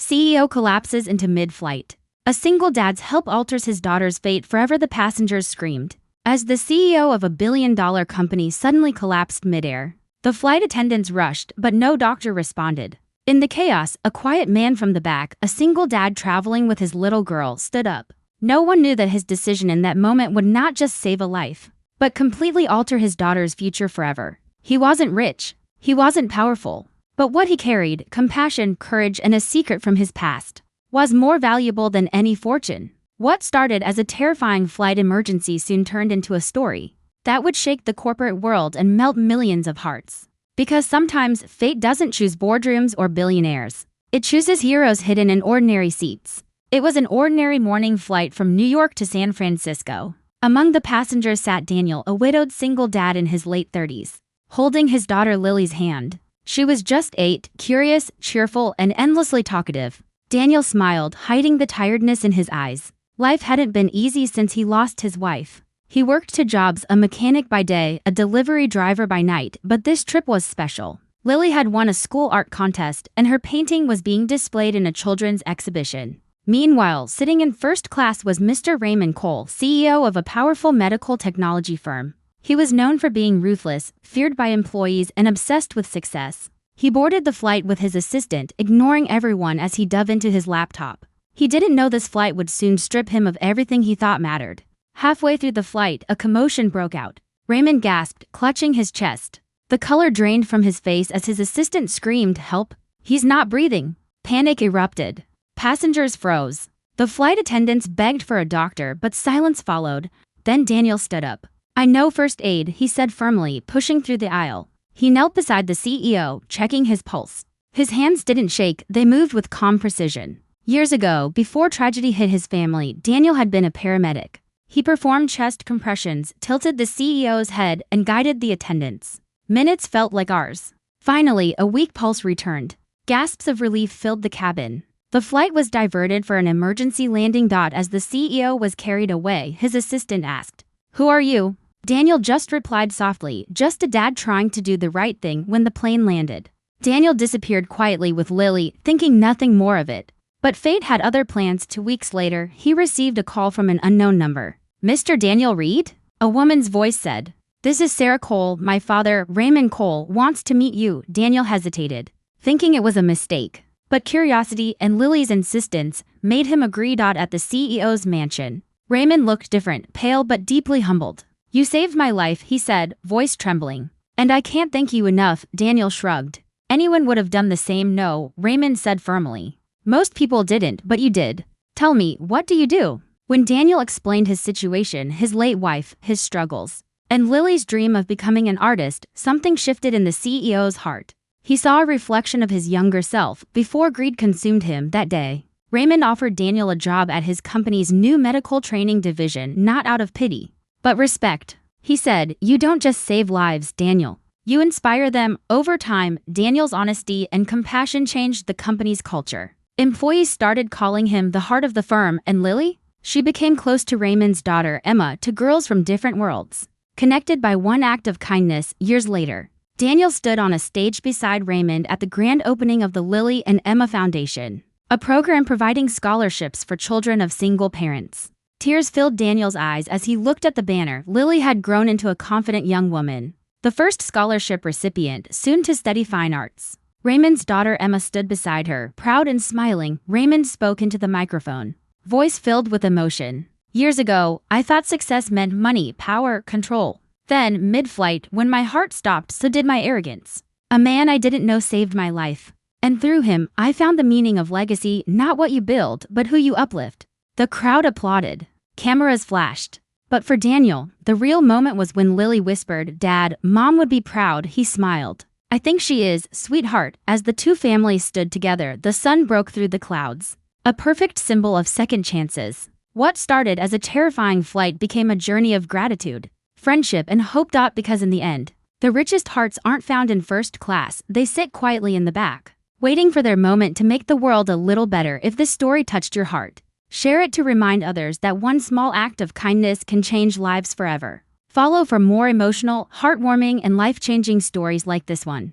CEO collapses into mid-flight. A single dad's help alters his daughter's fate forever, the passengers screamed. As the CEO of a billion-dollar company suddenly collapsed midair, the flight attendants rushed, but no doctor responded. In the chaos, a quiet man from the back, a single dad traveling with his little girl, stood up. No one knew that his decision in that moment would not just save a life, but completely alter his daughter's future forever. He wasn't rich. He wasn't powerful. But what he carried, compassion, courage, and a secret from his past, was more valuable than any fortune. What started as a terrifying flight emergency soon turned into a story that would shake the corporate world and melt millions of hearts. Because sometimes fate doesn't choose boardrooms or billionaires. It chooses heroes hidden in ordinary seats. It was an ordinary morning flight from New York to San Francisco. Among the passengers sat Daniel, a widowed single dad in his late 30s, holding his daughter Lily's hand. She was just 8, curious, cheerful, and endlessly talkative. Daniel smiled, hiding the tiredness in his eyes. Life hadn't been easy since he lost his wife. He worked 2 jobs, a mechanic by day, a delivery driver by night, but this trip was special. Lily had won a school art contest, and her painting was being displayed in a children's exhibition. Meanwhile, sitting in first class was Mr. Raymond Cole, CEO of a powerful medical technology firm. He was known for being ruthless, feared by employees, and obsessed with success. He boarded the flight with his assistant, ignoring everyone as he dove into his laptop. He didn't know this flight would soon strip him of everything he thought mattered. Halfway through the flight, a commotion broke out. Raymond gasped, clutching his chest. The color drained from his face as his assistant screamed, "Help! He's not breathing!" Panic erupted. Passengers froze. The flight attendants begged for a doctor, but silence followed. Then Daniel stood up. "I know first aid," he said firmly, pushing through the aisle. He knelt beside the CEO, checking his pulse. His hands didn't shake, they moved with calm precision. Years ago, before tragedy hit his family, Daniel had been a paramedic. He performed chest compressions, tilted the CEO's head, and guided the attendants. Minutes felt like hours. Finally, a weak pulse returned. Gasps of relief filled the cabin. The flight was diverted for an emergency landing. As the CEO was carried away, his assistant asked, "Who are you?" Daniel just replied softly, "Just a dad trying to do the right thing." When the plane landed, Daniel disappeared quietly with Lily, thinking nothing more of it. But fate had other plans. 2 weeks later, he received a call from an unknown number. "Mr. Daniel Reed?" a woman's voice said. "This is Sarah Cole. My father, Raymond Cole, wants to meet you." Daniel hesitated, thinking it was a mistake. But curiosity and Lily's insistence made him agree. At the CEO's mansion, Raymond looked different, pale but deeply humbled. "You saved my life," he said, voice trembling. "And I can't thank you enough." Daniel shrugged. "Anyone would have done the same." "No," Raymond said firmly. "Most people didn't, but you did. Tell me, what do you do?" When Daniel explained his situation, his late wife, his struggles, and Lily's dream of becoming an artist, something shifted in the CEO's heart. He saw a reflection of his younger self before greed consumed him. That day, Raymond offered Daniel a job at his company's new medical training division, not out of pity, but respect. He said, "You don't just save lives, Daniel. You inspire them." Over time, Daniel's honesty and compassion changed the company's culture. Employees started calling him the heart of the firm, and Lily? She became close to Raymond's daughter, Emma, 2 girls from different worlds, connected by one act of kindness. Years later, Daniel stood on a stage beside Raymond at the grand opening of the Lily and Emma Foundation, a program providing scholarships for children of single parents. Tears filled Daniel's eyes as he looked at the banner. Lily had grown into a confident young woman, the first scholarship recipient, soon to study fine arts. Raymond's daughter Emma stood beside her, proud and smiling. Raymond spoke into the microphone, voice filled with emotion. "Years ago, I thought success meant money, power, control. Then, mid-flight, when my heart stopped, so did my arrogance. A man I didn't know saved my life. And through him, I found the meaning of legacy, not what you build, but who you uplift." The crowd applauded. Cameras flashed. But for Daniel, the real moment was when Lily whispered, "Dad, Mom would be proud." He smiled. "I think she is, sweetheart." As the 2 families stood together, the sun broke through the clouds, a perfect symbol of second chances. What started as a terrifying flight became a journey of gratitude, friendship, and hope. Because in the end, the richest hearts aren't found in first class, they sit quietly in the back, waiting for their moment to make the world a little better. If this story touched your heart, share it to remind others that one small act of kindness can change lives forever. Follow for more emotional, heartwarming, and life-changing stories like this one.